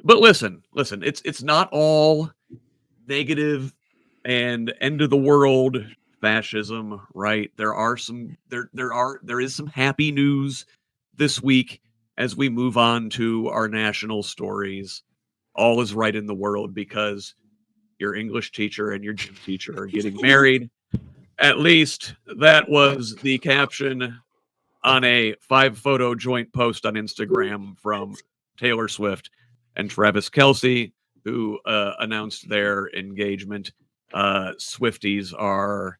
But listen, it's not all negative and end of the world fascism, right? There is some happy news this week as we move on to our national stories. All is right in the world because your English teacher and your gym teacher are getting married. At least that was the caption on a 5-photo joint post on Instagram from Taylor Swift and Travis Kelce, who announced their engagement. Swifties are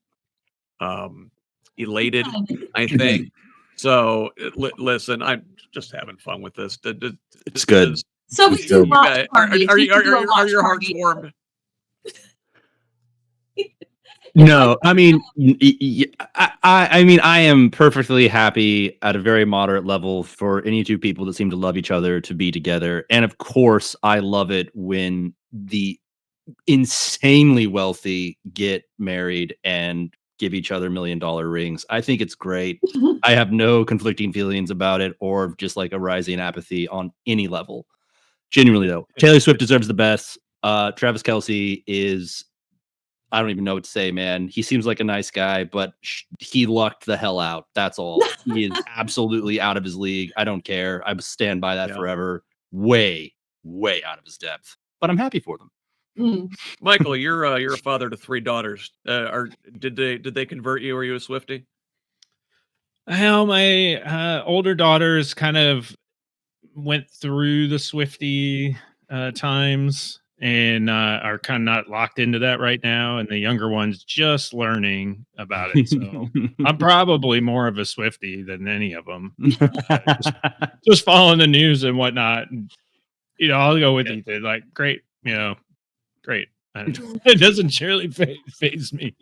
elated, I think. So listen, I'm just having fun with this. It's good. So we do watch parties. Are your hearts warmed? No, I mean, I mean, I am perfectly happy at a very moderate level for any two people that seem to love each other to be together. And of course, I love it when the insanely wealthy get married and give each other $1 million rings. I think it's great. I have no conflicting feelings about it or just like a rising apathy on any level. Genuinely, though, Taylor Swift deserves the best. Travis Kelce is, I don't even know what to say, man. He seems like a nice guy, but he lucked the hell out. That's all. He is absolutely out of his league. I don't care. I stand by that forever. Way, way out of his depth. But I'm happy for them. Michael, you're a father to 3 daughters. Did they convert you? Are you a Swiftie? Well, my older daughters kind of went through the Swiftie times and are kind of not locked into that right now, and the younger one's just learning about it. So I'm probably more of a Swiftie than any of them. Just following the news and whatnot. And, I'll go with Ethan. Like, great, great. It doesn't surely faze me.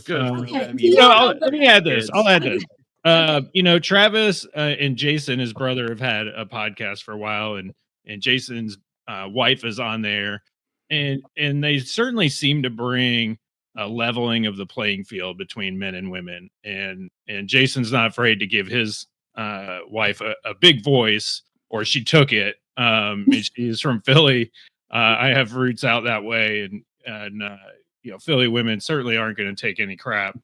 Good. Let me add this. I'll add this. Travis and Jason, his brother, have had a podcast for a while, and Jason's wife is on there, and they certainly seem to bring a leveling of the playing field between men and women, and Jason's not afraid to give his wife a big voice, or she took it. She's from Philly. I have roots out that way, and Philly women certainly aren't going to take any crap.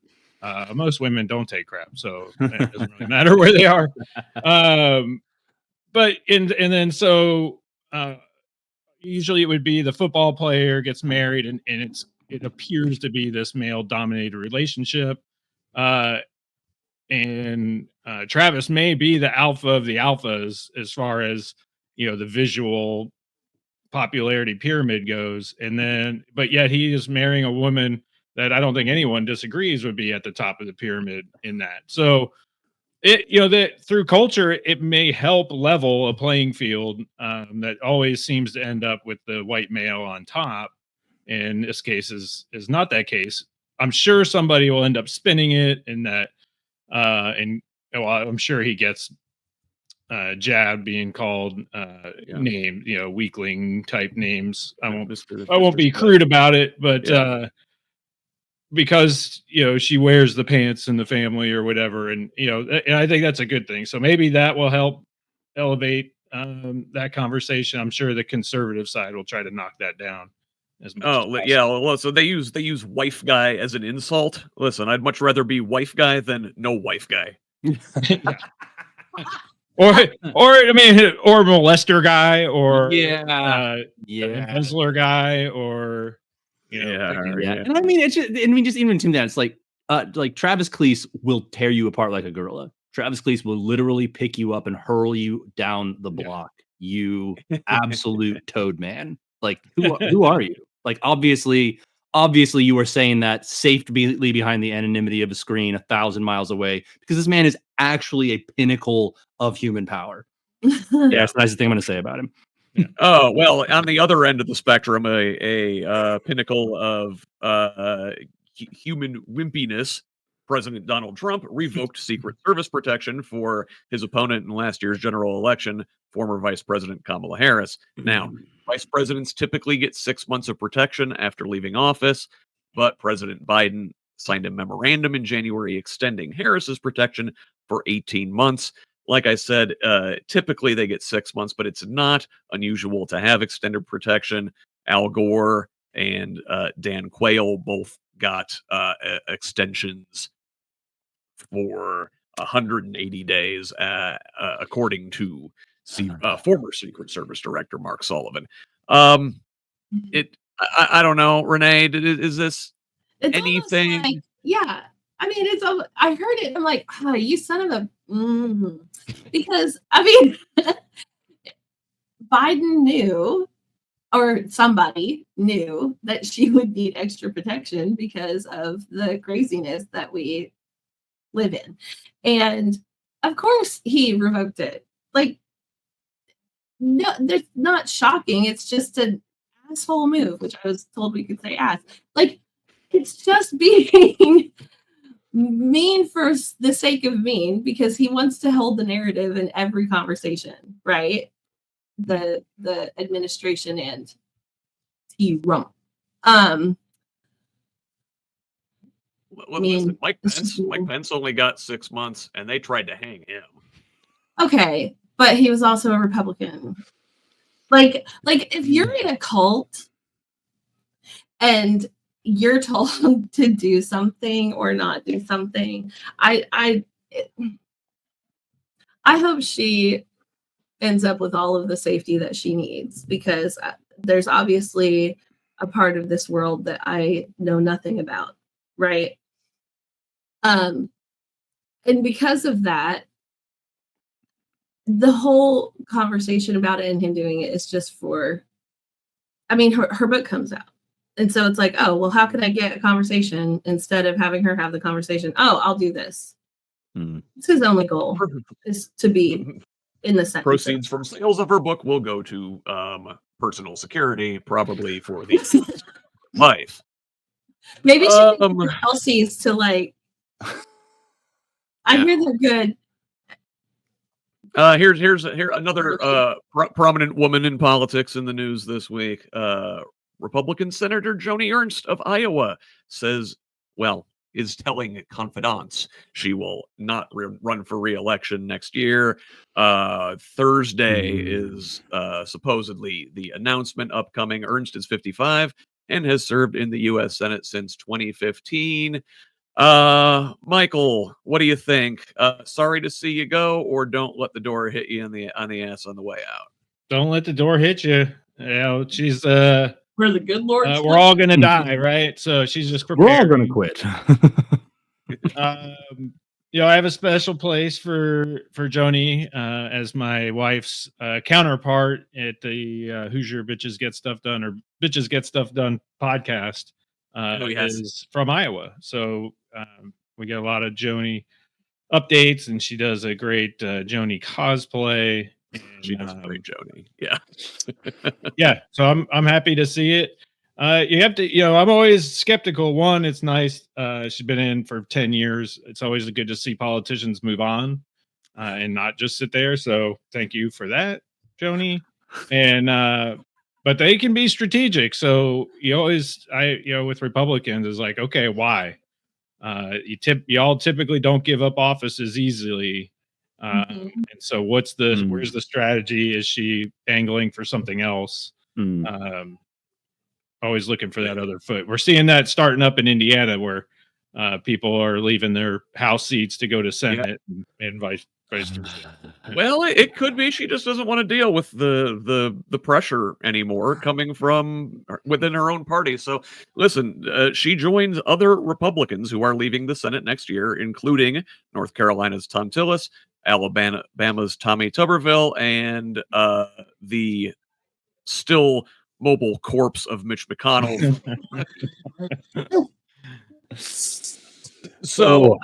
Most women don't take crap, so it doesn't really matter where they are. But usually it would be the football player gets married, and it appears to be this male-dominated relationship. And Travis may be the alpha of the alphas as far as the visual popularity pyramid goes, but yet he is marrying a woman that I don't think anyone disagrees would be at the top of the pyramid in that. So that through culture, it may help level a playing field that always seems to end up with the white male on top. In this case is not that case. I'm sure somebody will end up spinning it in that, I'm sure he gets Jab being called named, weakling type names. I won't be crude about it, but because she wears the pants in the family or whatever, and I think that's a good thing. So maybe that will help elevate that conversation. I'm sure the conservative side will try to knock that down as much. Well, so they use wife guy as an insult. Listen, I'd much rather be wife guy than no wife guy. Or molester guy, or embezzler guy, or And I mean, just even to that, it's like Travis Kelce will tear you apart like a gorilla. Travis Kelce will literally pick you up and hurl you down the block. You absolute toad man. Like, who are you? Like, obviously you are saying that safely behind the anonymity of a screen 1,000 miles away, because this man is actually a pinnacle of human power. That's the nicest thing I'm going to say about him. Yeah. Oh, well, on the other end of the spectrum, a pinnacle of human wimpiness, President Donald Trump revoked Secret Service protection for his opponent in last year's general election, former Vice President Kamala Harris. Now, vice presidents typically get 6 months of protection after leaving office, but President Biden signed a memorandum in January extending Harris's protection for 18 months. like I said, typically they get 6 months, but it's not unusual to have extended protection. Al Gore and Dan Quayle both got extensions for 180 days, according to former Secret Service Director Mark Sullivan. I don't know, Renee. Is this it's anything? Like, yeah, I mean, it's. I heard it. I'm like, oh, you son of a. Because I mean, Biden knew, or somebody knew, that she would need extra protection because of the craziness that we live in, and of course he revoked it. Like, no, that's not shocking. It's just an asshole move, which I was told we could say ass. Like, it's just being mean for the sake of mean, because he wants to hold the narrative in every conversation, right? The administration and T-Rump. Well, listen, Mike Pence only got 6 months, and they tried to hang him. Okay, but he was also a Republican. Like if you're in a cult and you're told to do something or not do something, I hope she ends up with all of the safety that she needs, because there's obviously a part of this world that I know nothing about, right? And because of that, the whole conversation about it and him doing it is just for, I mean, her book comes out. And so it's like, oh, well, how can I get a conversation instead of having her have the conversation? Oh, I'll do this. It's his only goal, is to be in the Senate. Proceeds from sales of her book will go to personal security, probably for the life. Maybe she can get Kelce's to like. I hear they're good. Here's another prominent woman in politics in the news this week. Republican Senator Joni Ernst of Iowa is telling confidants she will not run for re-election next year. Thursday is supposedly the announcement upcoming. Ernst is 55 and has served in the U.S. Senate since 2015. Michael, what do you think? Sorry to see you go, or don't let the door hit you on the ass on the way out? Don't let the door hit you. You know, she's where the good Lord. We're all gonna die, right? So she's just prepared. We're all gonna quit. You know, I have a special place for Joni as my wife's counterpart at the Hoosier Bitches Get Stuff Done, or Bitches Get Stuff Done podcast. Is from Iowa, so we get a lot of Joni updates, and she does a great Joni cosplay. She does a great Joni, yeah. Yeah. So I'm happy to see it. You have to, I'm always skeptical. One, it's nice. She's been in for 10 years. It's always good to see politicians move on and not just sit there. So thank you for that, Joni. And but they can be strategic. So with Republicans is like, okay, why? Y'all typically don't give up offices easily. And so where's the strategy? Is she angling for something else? Always looking for that other foot. We're seeing that starting up in Indiana, where people are leaving their House seats to go to Senate and vice versa. Well, it could be she just doesn't want to deal with the pressure anymore coming from within her own party. So listen, she joins other Republicans who are leaving the Senate next year, including North Carolina's Tom Tillis, Alabama's Tommy Tuberville, and the still mobile corpse of Mitch McConnell. So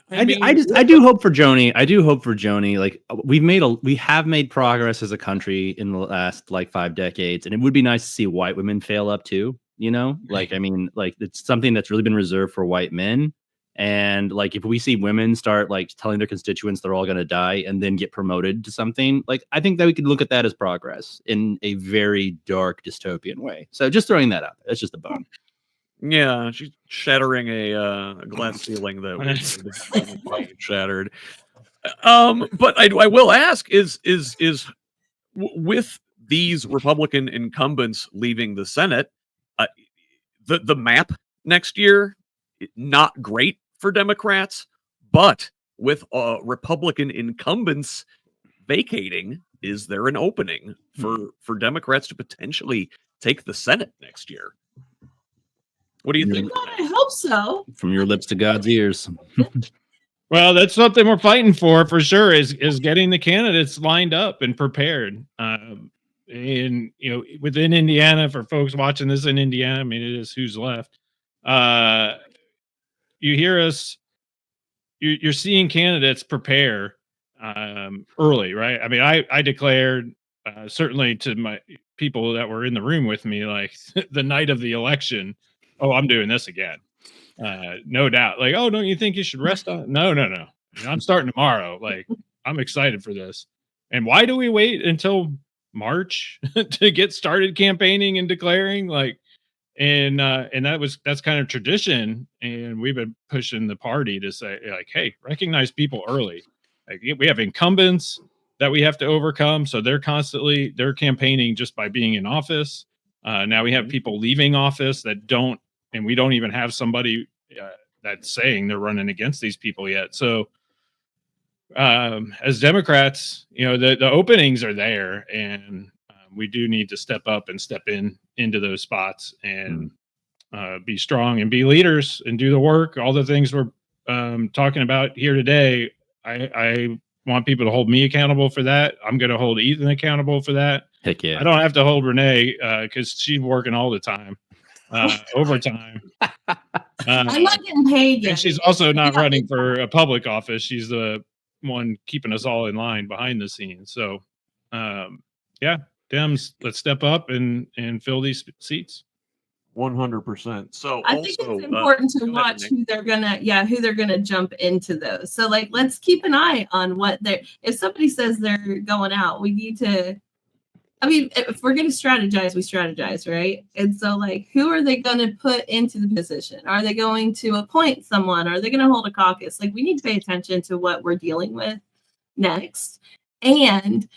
I do hope for Joni. I do hope for Joni. Like, we have made progress as a country in the last 5 decades, and it would be nice to see white women fail up too. It's something that's really been reserved for white men. And if we see women start telling their constituents they're all going to die and then get promoted to something, I think that we could look at that as progress in a very dark dystopian way. So just throwing that out there. That's just a bone. Yeah, she's shattering a glass ceiling that was shattered. But I will ask: with these Republican incumbents leaving the Senate, uh, the map next year not great for Democrats, but with Republican incumbents vacating, is there an opening for Democrats to potentially take the Senate next year? What do you think? God, I hope so. From your lips to God's ears. Well, that's something we're fighting for sure. Is getting the candidates lined up and prepared. And within Indiana, for folks watching this in Indiana, I mean, it is Who's Left. You hear us. You're seeing candidates prepare early, right? I mean, I declared certainly to my people that were in the room with me, like the night of the election. Oh, I'm doing this again. No doubt. Like, oh, don't you think you should rest on? No. I'm starting tomorrow. Like, I'm excited for this. And why do we wait until March to get started campaigning and declaring? Like, and that's kind of tradition. And we've been pushing the party to say, like, hey, recognize people early. Like, we have incumbents that we have to overcome. So they're campaigning just by being in office. Now we have people leaving office that don't. And we don't even have somebody that's saying they're running against these people yet. So as Democrats, the openings are there, and we do need to step up and step into those spots and be strong and be leaders and do the work. All the things we're talking about here today, I want people to hold me accountable for that. I'm going to hold Ethan accountable for that. Heck yeah. I don't have to hold Renee because she's working all the time. Overtime. I'm not getting paid yet. And she's also not running for a public office. She's the one keeping us all in line behind the scenes. So, Dems, let's step up and fill these seats. 100%. So I think it's important to watch who they're gonna jump into those. So like, let's keep an eye on what if somebody says they're going out, we need to. I mean, if we're going to strategize, we strategize, right? And so, like, who are they going to put into the position? Are they going to appoint someone? Are they going to hold a caucus? Like, we need to pay attention to what we're dealing with next. And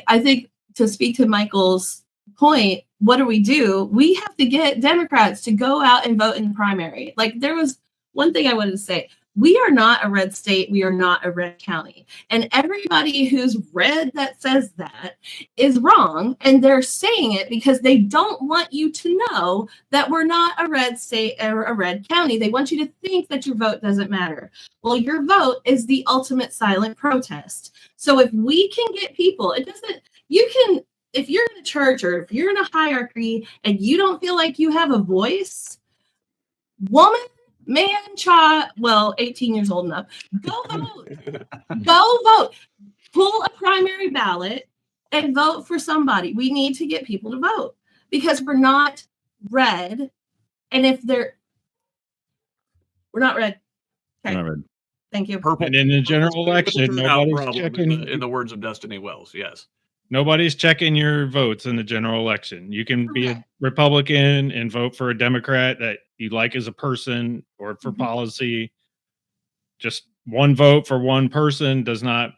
I think, to speak to Michael's point, what do? We have to get Democrats to go out and vote in the primary. Like, there was one thing I wanted to say. We are not a red state. We are not a red county. And everybody who's red that says that is wrong. And they're saying it because they don't want you to know that we're not a red state or a red county. They want you to think that your vote doesn't matter. Well, your vote is the ultimate silent protest. So if we can get people, if you're in a church or if you're in a hierarchy and you don't feel like you have a voice, woman, man, child, 18 years old enough, go vote. Go vote. Pull a primary ballot and vote for somebody. We need to get people to vote because we're not red. And we're not red. Okay. Not red. Thank you. Purple. And in the general election, nobody's checking. In the words of Destiny Wells, yes. Nobody's checking your votes in the general election. You can be a Republican and vote for a Democrat that you like as a person or for policy. Just one vote for one person does not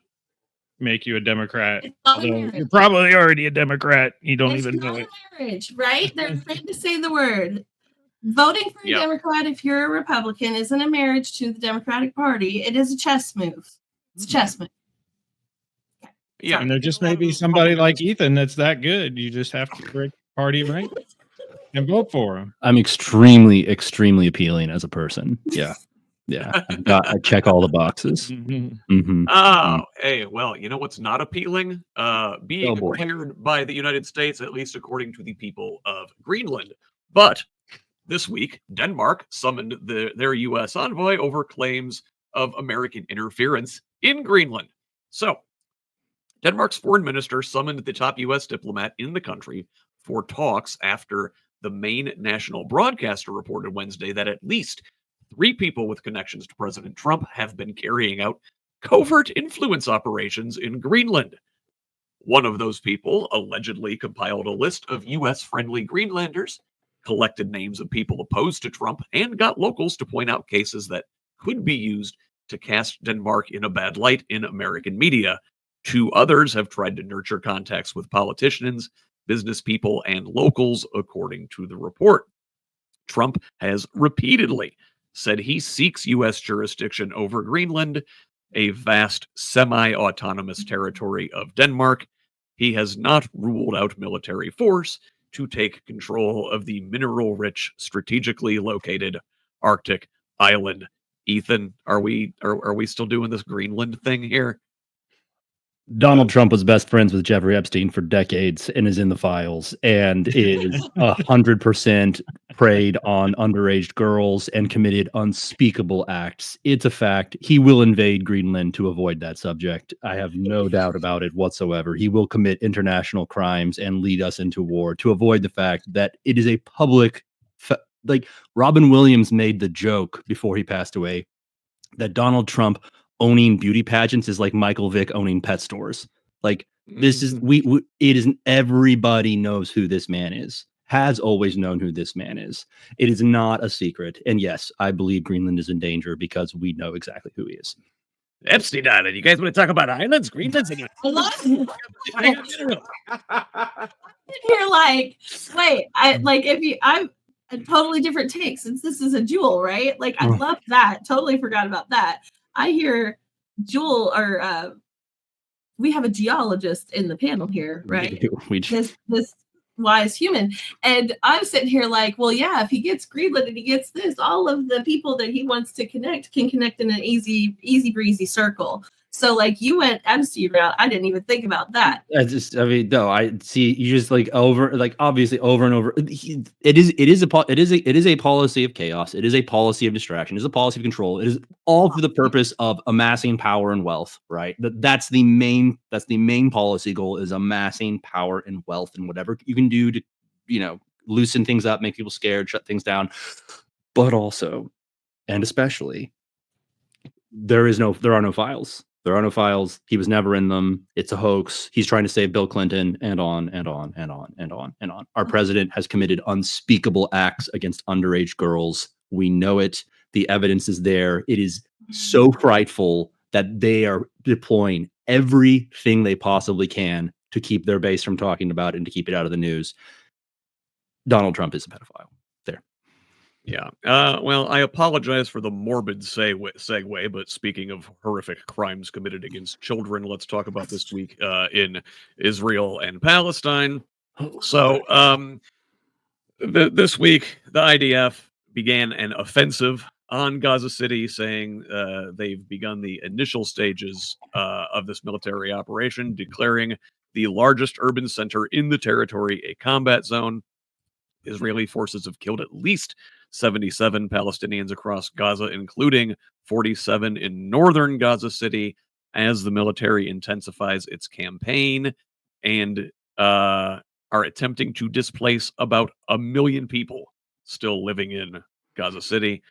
make you a Democrat. Although you're probably already a Democrat. You don't even know it. Marriage, right? They're afraid to say the word. Voting for a Democrat, if you're a Republican, isn't a marriage to the Democratic Party. It is a chess move. It's a chess move. Yeah, and there just may be somebody like Ethan that's that good. You just have to break party right and vote for him. I'm extremely, extremely appealing as a person. Yeah. I check all the boxes. Hey, well, you know what's not appealing? Being declared by the United States, at least according to the people of Greenland. But this week, Denmark summoned their U.S. envoy over claims of American interference in Greenland. So, Denmark's foreign minister summoned the top U.S. diplomat in the country for talks after the main national broadcaster reported Wednesday that at least 3 people with connections to President Trump have been carrying out covert influence operations in Greenland. One of those people allegedly compiled a list of U.S.-friendly Greenlanders, collected names of people opposed to Trump, and got locals to point out cases that could be used to cast Denmark in a bad light in American media. 2 others have tried to nurture contacts with politicians, business people, and locals, according to the report. Trump has repeatedly said he seeks U.S. jurisdiction over Greenland, a vast semi-autonomous territory of Denmark. He has not ruled out military force to take control of the mineral-rich, strategically located Arctic island. Ethan, are we still doing this Greenland thing here? Donald Trump was best friends with Jeffrey Epstein for decades and is in the files and is 100% preyed on underage girls and committed unspeakable acts. It's a fact. He will invade Greenland to avoid that subject. I have no doubt about it whatsoever. He will commit international crimes and lead us into war to avoid the fact that it is a public, like Robin Williams made the joke before he passed away that Donald Trump owning beauty pageants is like Michael Vick owning pet stores. Like this is it isn't, everybody knows who this man is, has always known who this man is. It is not a secret. And yes, I believe Greenland is in danger because we know exactly who he is. Epstein Island. You guys want to talk about islands? Greenland's in I love it. You're like, wait, I'm a totally different take since this is a Jewel, right? Like I love that. Totally forgot about that. I hear Jewel, or we have a geologist in the panel here, right? This wise human. And I'm sitting here like, well, yeah, if he gets Greenland and he gets this, all of the people that he wants to connect can connect in an easy breezy circle. So like you went Epstein route. I didn't even think about that. I see you just like obviously over and over. It is a policy of chaos. It is a policy of distraction. It is a policy of control. It is all for the purpose of amassing power and wealth, right? That's the main policy goal, is amassing power and wealth, and whatever you can do to, loosen things up, make people scared, shut things down. But also, and especially, there are no files. There are no files. He was never in them. It's a hoax. He's trying to save Bill Clinton, and on and on and on and on and on. Our president has committed unspeakable acts against underage girls. We know it. The evidence is there. It is so frightful that they are deploying everything they possibly can to keep their base from talking about it and to keep it out of the news. Donald Trump is a pedophile. There. Yeah. Well, I apologize for the morbid segue, but speaking of horrific crimes committed against children, let's talk about this week in Israel and Palestine. So this week, the IDF began an offensive on Gaza City, saying they've begun the initial stages of this military operation, declaring the largest urban center in the territory a combat zone. Israeli forces have killed at least 77 Palestinians across Gaza, including 47 in northern Gaza City, as the military intensifies its campaign and are attempting to displace about 1 million people still living in Gaza City.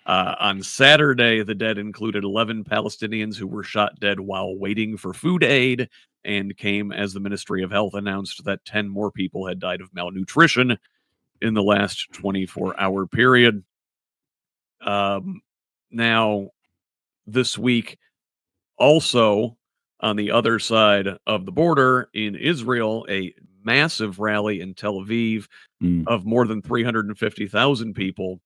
On Saturday, the dead included 11 Palestinians who were shot dead while waiting for food aid, and came as the Ministry of Health announced that 10 more people had died of malnutrition in the last 24-hour period. Now, this week, also on the other side of the border in Israel, a massive rally in Tel Aviv of more than 350,000 people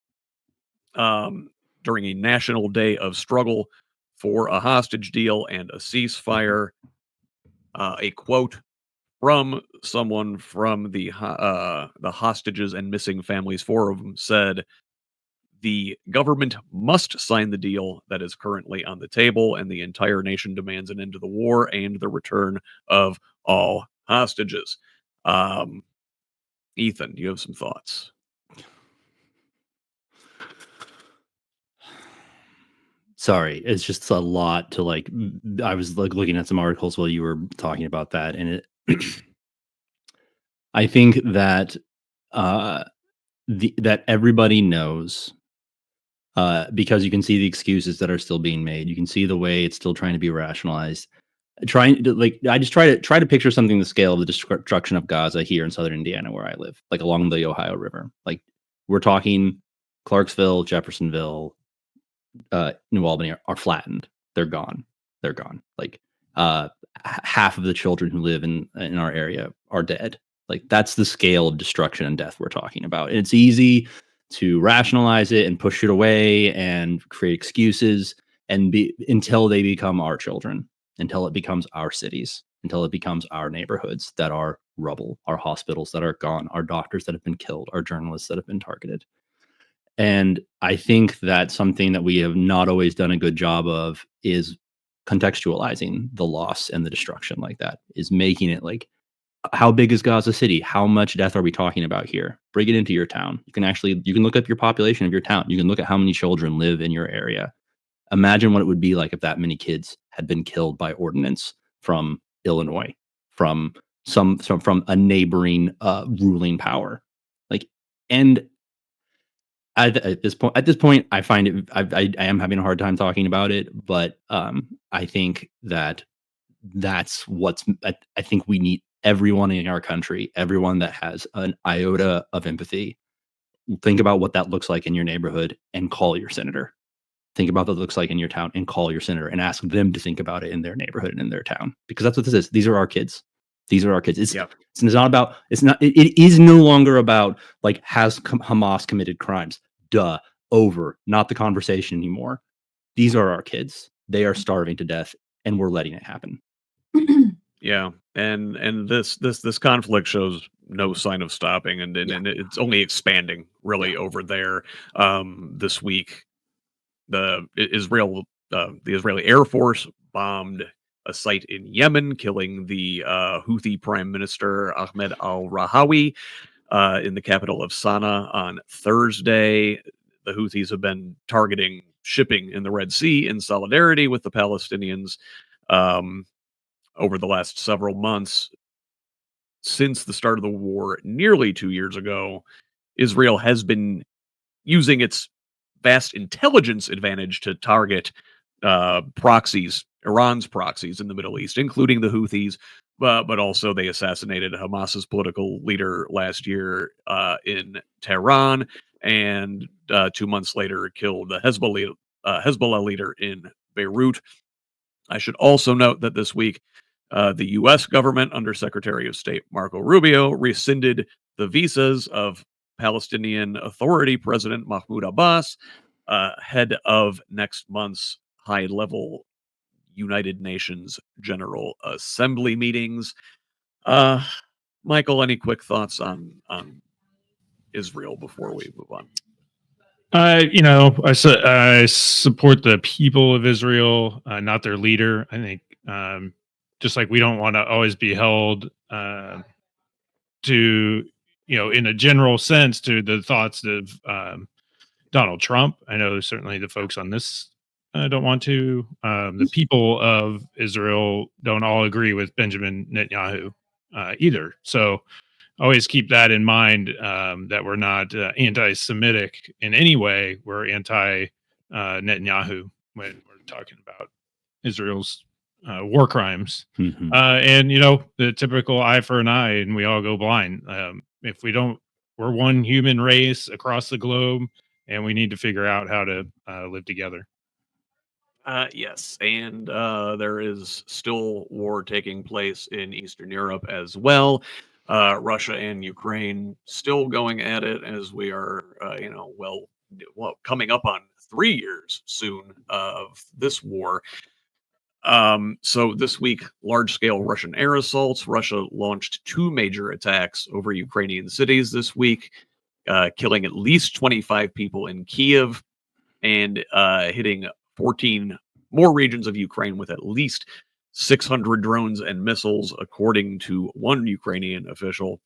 during a national day of struggle for a hostage deal and a ceasefire. A quote from someone from the Hostages and Missing Families Forum said, "The government must sign the deal that is currently on the table, and the entire nation demands an end to the war and the return of all hostages." Ethan, do you have some thoughts? Sorry, it's just a lot to like. I was like looking at some articles while you were talking about that, and it. I think that that everybody knows, because you can see the excuses that are still being made. You can see the way it's still trying to be rationalized. Trying to I just try to picture something the scale of the destruction of Gaza here in southern Indiana, where I live, like along the Ohio River. Like we're talking Clarksville, Jeffersonville, New Albany are flattened. They're gone. They're gone. Like half of the children who live in our area are dead. Like that's the scale of destruction and death we're talking about. And it's easy to rationalize it and push it away and create excuses and until they become our children, until it becomes our cities, until it becomes our neighborhoods that are rubble, our hospitals that are gone, our doctors that have been killed, our journalists that have been targeted. And I think that something that we have not always done a good job of is contextualizing the loss and the destruction like that, is making it like, how big is Gaza City? How much death are we talking about here? Bring it into your town. You can look up your population of your town. You can look at how many children live in your area. Imagine what it would be like if that many kids had been killed by ordinance from Illinois, from from a neighboring ruling power. Like, and at this point, I find it. I am having a hard time talking about it, but I think that's what's. I think we need everyone in our country, everyone that has an iota of empathy. Think about what that looks like in your neighborhood and call your senator. Think about what it looks like in your town and call your senator and ask them to think about it in their neighborhood and in their town, because that's what this is. These are our kids. These are our kids. It's not about. It is no longer about like, has Hamas committed crimes? Duh. Over. Not the conversation anymore. These are our kids. They are starving to death, and we're letting it happen. Yeah, and this conflict shows no sign of stopping, and it's only expanding really over there. This week, the Israeli Air Force bombed a site in Yemen, killing the Houthi Prime Minister Ahmed al-Rahawi in the capital of Sana'a on Thursday. The Houthis have been targeting shipping in the Red Sea in solidarity with the Palestinians over the last several months. Since the start of the war nearly 2 years ago, Israel has been using its vast intelligence advantage to target proxies, Iran's proxies in the Middle East, including the Houthis, but also they assassinated Hamas's political leader last year in Tehran, and 2 months later killed the Hezbollah leader in Beirut. I should also note that this week, the U.S. government, under Secretary of State Marco Rubio, rescinded the visas of Palestinian Authority President Mahmoud Abbas, head of next month's high-level United Nations General Assembly meetings. Michael, any quick thoughts on Israel before we move on? I support the people of Israel, not their leader. I think just like we don't want to always be held to, in a general sense, to the thoughts of Donald Trump. I know certainly the folks on this don't want to. The people of Israel don't all agree with Benjamin Netanyahu either. So always keep that in mind, that we're not anti-Semitic in any way. We're anti-Netanyahu when we're talking about Israel's war crimes. Mm-hmm. And, the typical eye for an eye and we all go blind. If we don't, we're one human race across the globe, and we need to figure out how to live together. Yes, and there is still war taking place in Eastern Europe as well. Russia and Ukraine still going at it, as we are, coming up on 3 years soon of this war. So this week, large-scale Russian air assaults. Russia launched 2 major attacks over Ukrainian cities this week, killing at least 25 people in Kiev and hitting 14 more regions of Ukraine with at least 600 drones and missiles, according to one Ukrainian official.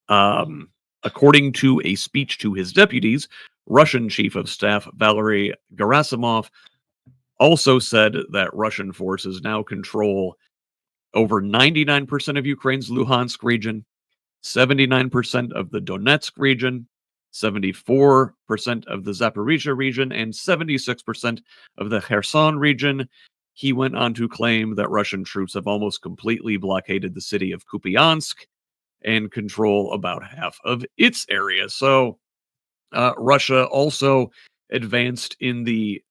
According to a speech to his deputies, Russian Chief of Staff Valery Gerasimov also said that Russian forces now control over 99% of Ukraine's Luhansk region, 79% of the Donetsk region, 74% of the Zaporizhia region, and 76% of the Kherson region. He went on to claim that Russian troops have almost completely blockaded the city of Kupiansk and control about half of its area. So Russia also advanced in the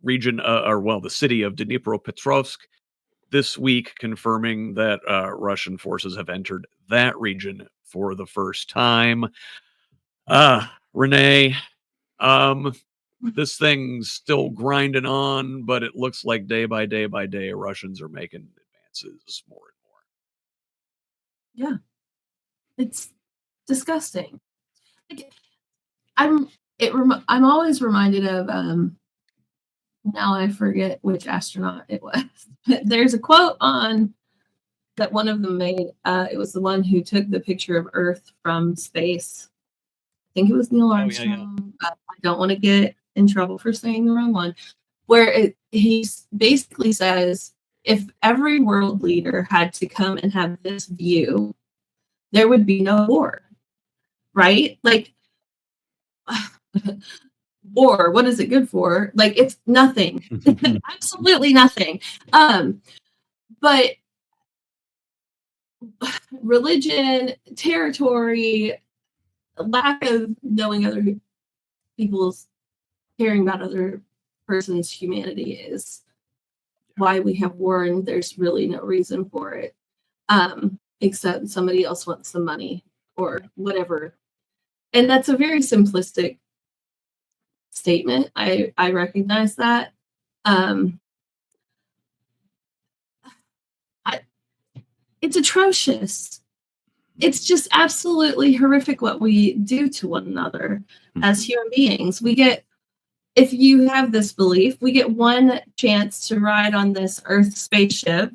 region, the city of Dnipropetrovsk this week, confirming that Russian forces have entered that region for the first time. Renee, this thing's still grinding on, but it looks like day by day by day, Russians are making advances more and Yeah, it's disgusting. Like, I'm always reminded of now I forget which astronaut it was. There's a quote on that one of them made. It was the one who took the picture of Earth from space. I think it was Neil Armstrong. I don't want to get in trouble for saying the wrong one. Where he basically says, if every world leader had to come and have this view, there would be no war, right? Like, war, what is it good for? Like, it's nothing. Absolutely nothing. But religion, territory, lack of knowing other people's, caring about other person's humanity is why we have war, and there's really no reason for it, except somebody else wants the money or whatever. And that's a very simplistic statement. I recognize that. It's atrocious. It's just absolutely horrific what we do to one another as human beings. If you have this belief, we get one chance to ride on this Earth spaceship,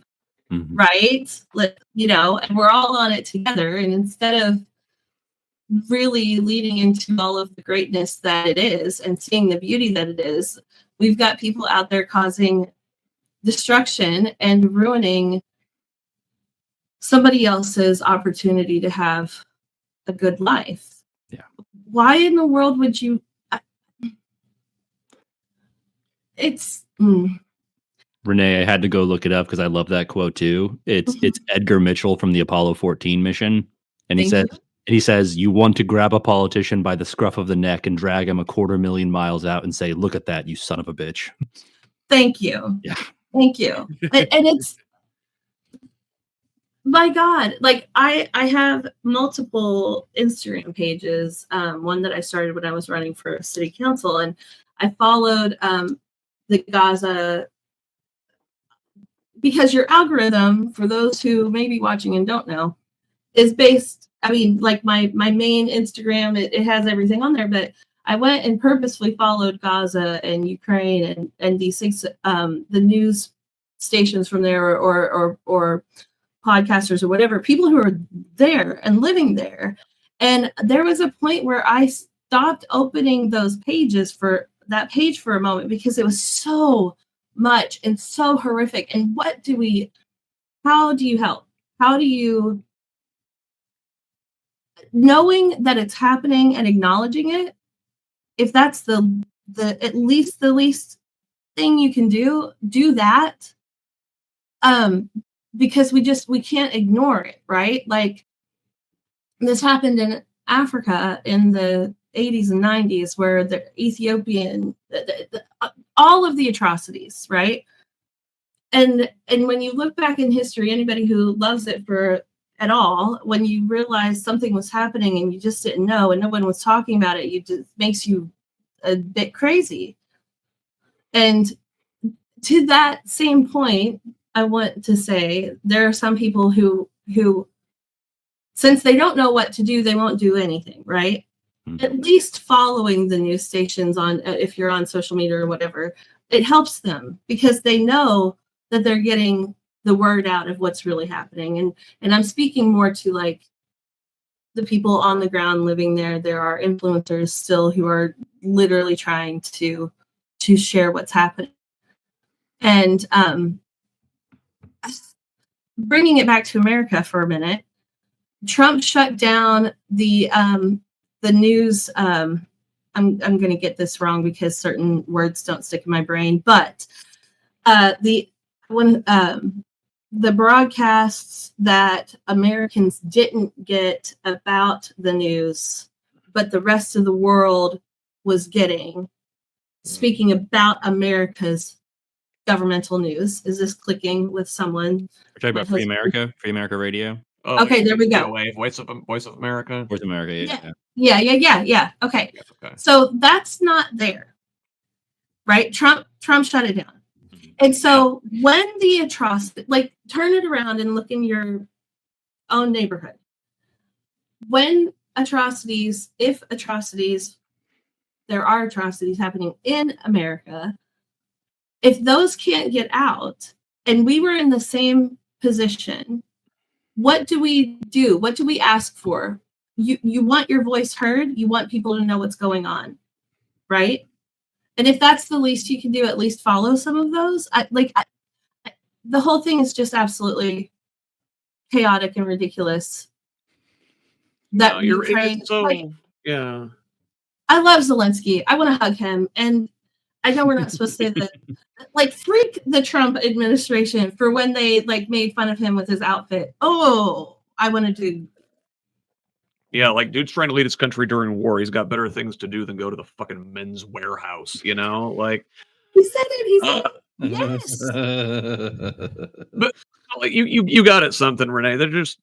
right? And we're all on it together. And instead of really leading into all of the greatness that it is and seeing the beauty that it is, we've got people out there causing destruction and ruining somebody else's opportunity to have a good life. Yeah. Why in the world would you? Renee, I had to go look it up because I love that quote too. It's Edgar Mitchell from the Apollo 14 mission, and he says, "You want to grab a politician by the scruff of the neck and drag him 250,000 miles out and say, 'Look at that, you son of a bitch.'" Thank you. Yeah. Thank you. And it's, my God, like I have multiple Instagram pages. One that I started when I was running for city council, and I followed the Gaza, because your algorithm, for those who may be watching and don't know, is based, like my main Instagram, it has everything on there, but I went and purposefully followed Gaza and Ukraine and these things, the news stations from there, or podcasters or whatever, people who are there and living there. And there was a point where I stopped opening those pages for that page for a moment because it was so much and so horrific. And how do you help? How do you, knowing that it's happening and acknowledging it, if that's the at least the least thing you can do that. Because we can't ignore it, right? Like, this happened in Africa in the 80s and 90s, where the Ethiopian, all of the atrocities, right? And when you look back in history, anybody who loves it at all, when you realize something was happening and you just didn't know and no one was talking about it, it just makes you a bit crazy. And to that same point, I want to say there are some people who, since they don't know what to do, they won't do anything, right? At least following the news stations on, if you're on social media or whatever, it helps them because they know that they're getting the word out of what's really happening. And I'm speaking more to like the people on the ground living there. There are influencers still who are literally trying to share what's happening. And bringing it back to America for a minute, Trump shut down the news. I'm going to get this wrong because certain words don't stick in my brain, but the broadcasts that Americans didn't get about the news, but the rest of the world was getting, speaking about America's governmental news. Is this clicking with someone? We're talking about Free America Radio. Oh, okay, there we go. Voice of America. Voice of America, yeah. Okay. So that's not there. Right? Trump shut it down. And so when the atrocity, like, turn it around and look in your own neighborhood. When if atrocities, there are atrocities happening in America, if those can't get out, and we were in the same position, what do we do? What do we ask for? You want your voice heard. You want people to know what's going on, right? And if that's the least you can do, at least follow some of those. The whole thing is just absolutely chaotic and ridiculous. That Ukraine, yeah. I love Zelensky. I want to hug him, and I know we're not supposed to say that. Like, freak the Trump administration for when they like made fun of him with his outfit. Oh, I want to do. Yeah, like, dude's trying to lead his country during war. He's got better things to do than go to the fucking Men's Warehouse, you know? Like, he said it. He said yes. But like, you got it something, Renee. They're just